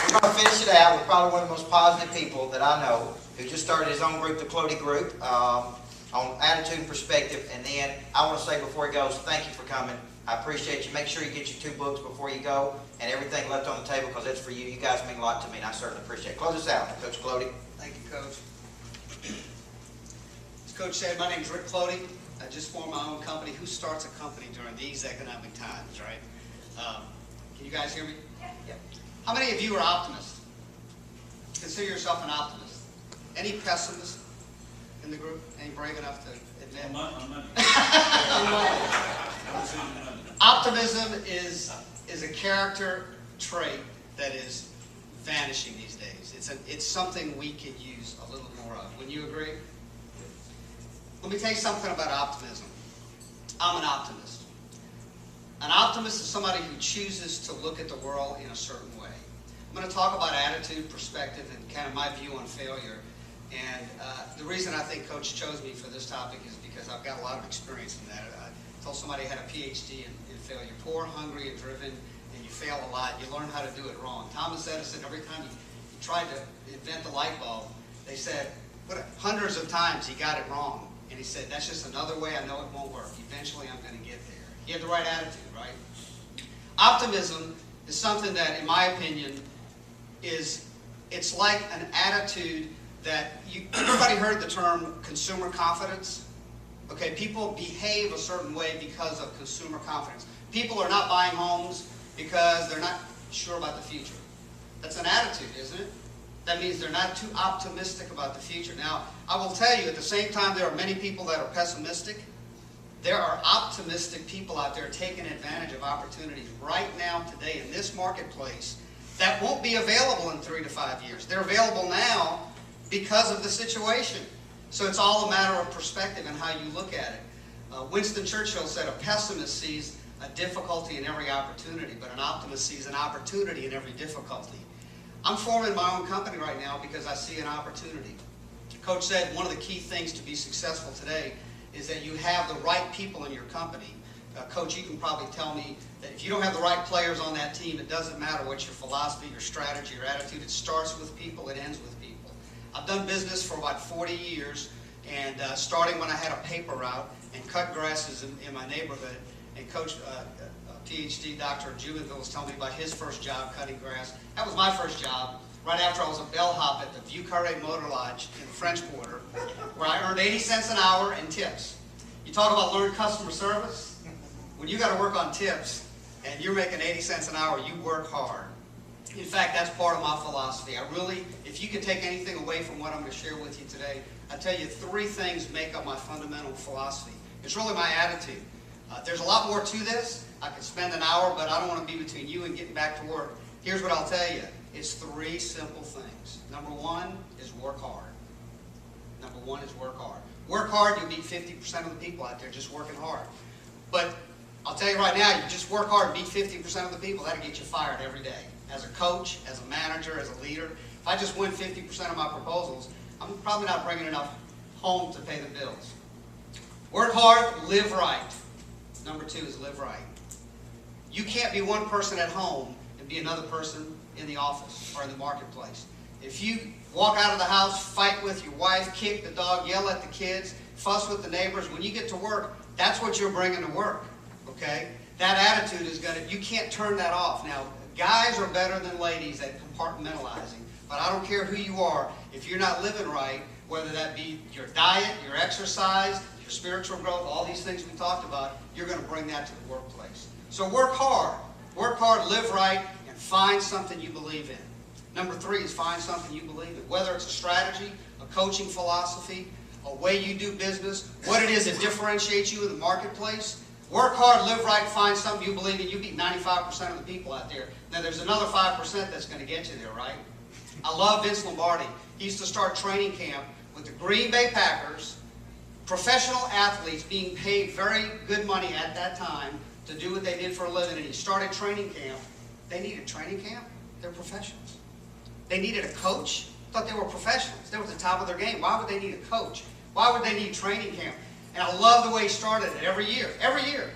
We're going to finish it out with probably one of the most positive people that I know, who just started his own group, the Kloete group, on attitude and perspective. And then I want to say before he goes, thank you for coming. I appreciate you. Make sure you get your 2 books before you go, and everything left on the table, because that's for you. You guys mean a lot to me, and I certainly appreciate it. Close us out, Coach Kloete. Thank you, Coach. As Coach said, my name is Rick Kloete. I just formed my own company. Who starts a company during these economic times, right? Can you guys hear me? Yeah. How many of you are optimists? Consider yourself an optimist. Any pessimists in the group? Any brave enough to admit? Optimism is a character trait that is vanishing these days. It's something we could use a little more of. Wouldn't you agree? Let me tell you something about optimism. I'm an optimist. An optimist is somebody who chooses to look at the world in a certain way. I'm going to talk about attitude, perspective, and kind of my view on failure. And the reason I think Coach chose me for this topic is because I've got a lot of experience in that. I told somebody I had a PhD in failure. Poor, hungry, and driven, and you fail a lot. You learn how to do it wrong. Thomas Edison, every time he tried to invent the light bulb, they said, hundreds of times he got it wrong. And he said, that's just another way I know it won't work. Eventually I'm going to get there. He had the right attitude, right? Optimism is something that, in my opinion, it's like an attitude that everybody heard the term consumer confidence? Okay, people behave a certain way because of consumer confidence. People are not buying homes because they're not sure about the future. That's an attitude, isn't it? That means they're not too optimistic about the future. Now, I will tell you, at the same time, there are many people that are pessimistic. There are optimistic people out there taking advantage of opportunities right now, today, in this marketplace that won't be available in 3 to 5 years. They're available now because of the situation. So it's all a matter of perspective and how you look at it. Winston Churchill said, a pessimist sees a difficulty in every opportunity, but an optimist sees an opportunity in every difficulty. I'm forming my own company right now because I see an opportunity. Coach said one of the key things to be successful today is that you have the right people in your company. Coach, you can probably tell me that if you don't have the right players on that team, it doesn't matter what your philosophy, your strategy, your attitude. It starts with people, it ends with people. I've done business for about 40 years, and starting when I had a paper route and cut grasses in my neighborhood. And Coach, PhD Dr. Jubenville was telling me about his first job cutting grass. That was my first job, right after I was a bellhop at the Vieux Carré Motor Lodge in the French Quarter, where I earned 80 cents an hour in tips. You talk about learned customer service. When you got to work on tips and you're making 80 cents an hour, you work hard. In fact, that's part of my philosophy. If you could take anything away from what I'm going to share with you today, I tell you 3 things make up my fundamental philosophy. It's really my attitude. There's a lot more to this. I could spend an hour, but I don't want to be between you and getting back to work. Here's what I'll tell you. It's 3 simple things. Number 1 is work hard. Number 1 is work hard. Work hard, you'll beat 50% of the people out there just working hard. But I'll tell you right now, you just work hard and beat 50% of the people, that'll get you fired every day. As a coach, as a manager, as a leader. If I just win 50% of my proposals, I'm probably not bringing enough home to pay the bills. Work hard, live right. Number 2 is live right. You can't be one person at home and be another person in the office or in the marketplace. If you walk out of the house, fight with your wife, kick the dog, yell at the kids, fuss with the neighbors, when you get to work, that's what you're bringing to work. Okay? That attitude is you can't turn that off. Now, guys are better than ladies at compartmentalizing, but I don't care who you are. If you're not living right, whether that be your diet, your exercise, your spiritual growth, all these things we talked about, you're going to bring that to the workplace. So work hard. Work hard, live right, and find something you believe in. Number 3 is find something you believe in. Whether it's a strategy, a coaching philosophy, a way you do business, what it is that differentiates you in the marketplace. Work hard, live right, find something you believe in. You beat 95% of the people out there. Now there's another 5% that's going to get you there, right? I love Vince Lombardi. He used to start training camp with the Green Bay Packers, professional athletes being paid very good money at that time to do what they did for a living, and he started training camp. They needed training camp? They're professionals. They needed a coach? Thought they were professionals. They were at the top of their game. Why would they need a coach? Why would they need training camp? And I love the way he started it every year. Every year.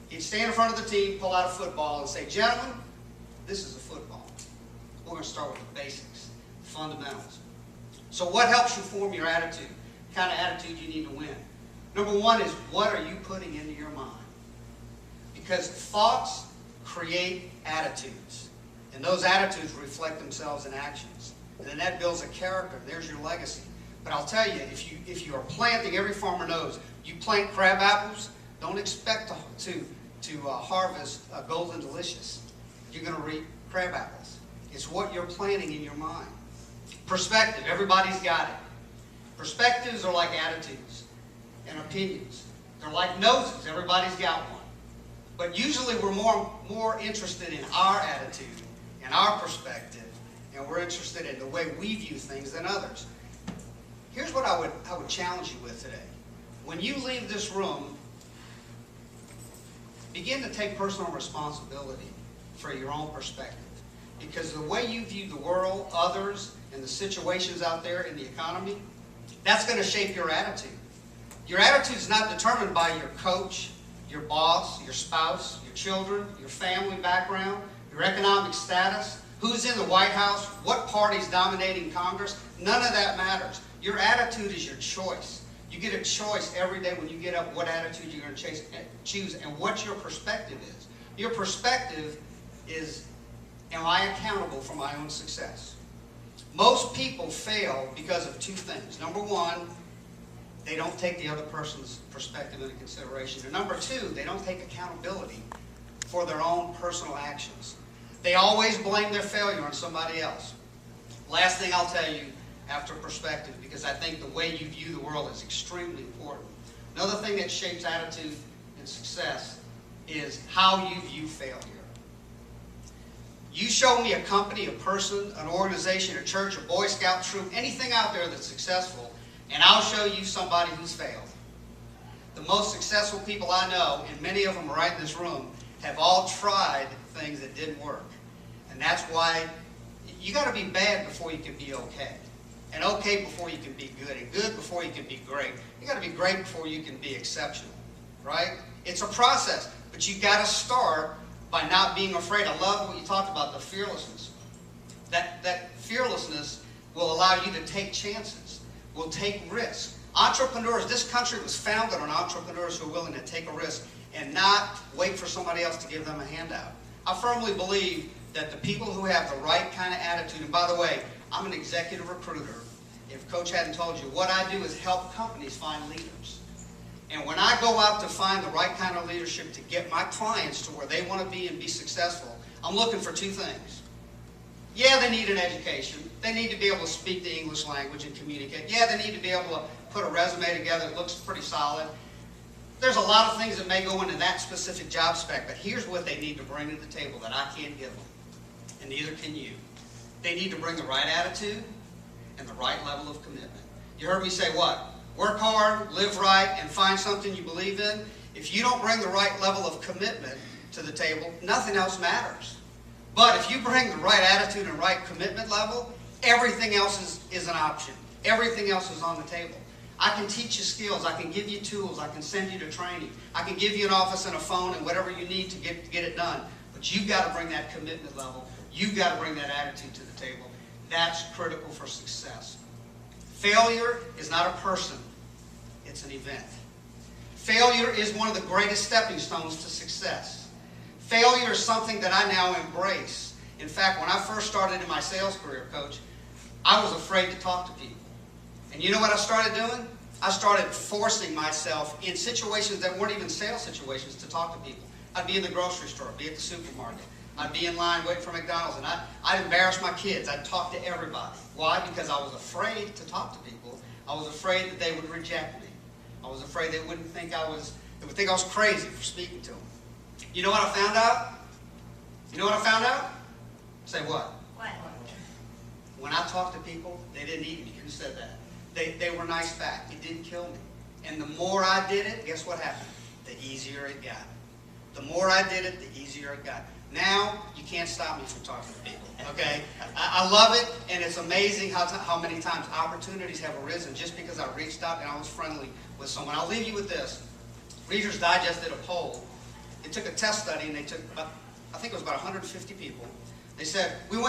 He'd stand in front of the team, pull out a football, and say, gentlemen, this is a football. we're going to start with the basics, fundamentals. So what helps you form your attitude? The kind of attitude you need to win. Number one is, what are you putting into your mind? Because thoughts create attitudes, and those attitudes reflect themselves in actions. And then that builds a character. There's your legacy. But I'll tell you, if you are planting, every farmer knows, you plant crab apples, don't expect to harvest golden delicious. You're going to reap crab apples. It's what you're planting in your mind. Perspective, everybody's got it. Perspectives are like attitudes and opinions. They're like noses, everybody's got one. But usually we're more interested in our attitude and our perspective, and we're interested in the way we view things than others. Here's what I would challenge you with today. When you leave this room, begin to take personal responsibility for your own perspective. Because the way you view the world, others, and the situations out there in the economy, that's going to shape your attitude. Your attitude is not determined by your coach, your boss, your spouse, your children, your family background, your economic status, who's in the White House, what party's dominating Congress. None of that matters. Your attitude is your choice. You get a choice every day when you get up what attitude you're going to choose and what your perspective is. Your perspective is, am I accountable for my own success? Most people fail because of two things. Number one, they don't take the other person's perspective into consideration. And number two, they don't take accountability for their own personal actions. They always blame their failure on somebody else. Last thing I'll tell you after perspective, because I think the way you view the world is extremely important. Another thing that shapes attitude and success is how you view failure. You show me a company, a person, an organization, a church, a Boy Scout troop, anything out there that's successful, and I'll show you somebody who's failed. The most successful people I know, and many of them are right in this room, have all tried things that didn't work. And that's why you got to be bad before you can be okay. And okay before you can be good. And good before you can be great. You got to be great before you can be exceptional. Right? It's a process. But you got to start by not being afraid. I love what you talked about, the fearlessness. That fearlessness will allow you to take chances, will take risks. Entrepreneurs, this country was founded on entrepreneurs who are willing to take a risk and not wait for somebody else to give them a handout. I firmly believe that the people who have the right kind of attitude, and by the way, I'm an executive recruiter. If Coach hadn't told you, what I do is help companies find leaders. And when I go out to find the right kind of leadership to get my clients to where they want to be and be successful, I'm looking for two things. Yeah, they need an education. They need to be able to speak the English language and communicate. Yeah, they need to be able to put a resume together that looks pretty solid. There's a lot of things that may go into that specific job spec, but here's what they need to bring to the table that I can't give them, and neither can you. They need to bring the right attitude and the right level of commitment. You heard me say what? Work hard, live right, and find something you believe in. If you don't bring the right level of commitment to the table, nothing else matters. But if you bring the right attitude and right commitment level, everything else is an option. Everything else is on the table. I can teach you skills. I can give you tools. I can send you to training. I can give you an office and a phone and whatever you need to get it done. But you've got to bring that commitment level. You've got to bring that attitude to the table. That's critical for success. Failure is not a person. It's an event. Failure is one of the greatest stepping stones to success. Failure is something that I now embrace. In fact, when I first started in my sales career, Coach, I was afraid to talk to people. And you know what I started doing? I started forcing myself in situations that weren't even sales situations to talk to people. I'd be in the grocery store, I'd be at the supermarket, I'd be in line waiting for McDonald's, and I'd embarrass my kids. I'd talk to everybody. Why? Because I was afraid to talk to people. I was afraid that they would reject me. I was afraid they would think I was crazy for speaking to them. You know what I found out? You know what I found out? Say what? What? When I talked to people, they didn't eat me. Who said that? They were nice back. It didn't kill me. And the more I did it, guess what happened? The easier it got. The more I did it, the easier it got. Now, you can't stop me from talking to people, okay? I love it, and it's amazing how many times opportunities have arisen just because I reached out and I was friendly with someone. I'll leave you with this. Reader's Digest did a poll. They took a test study, and they took, I think it was about 150 people. They said, we went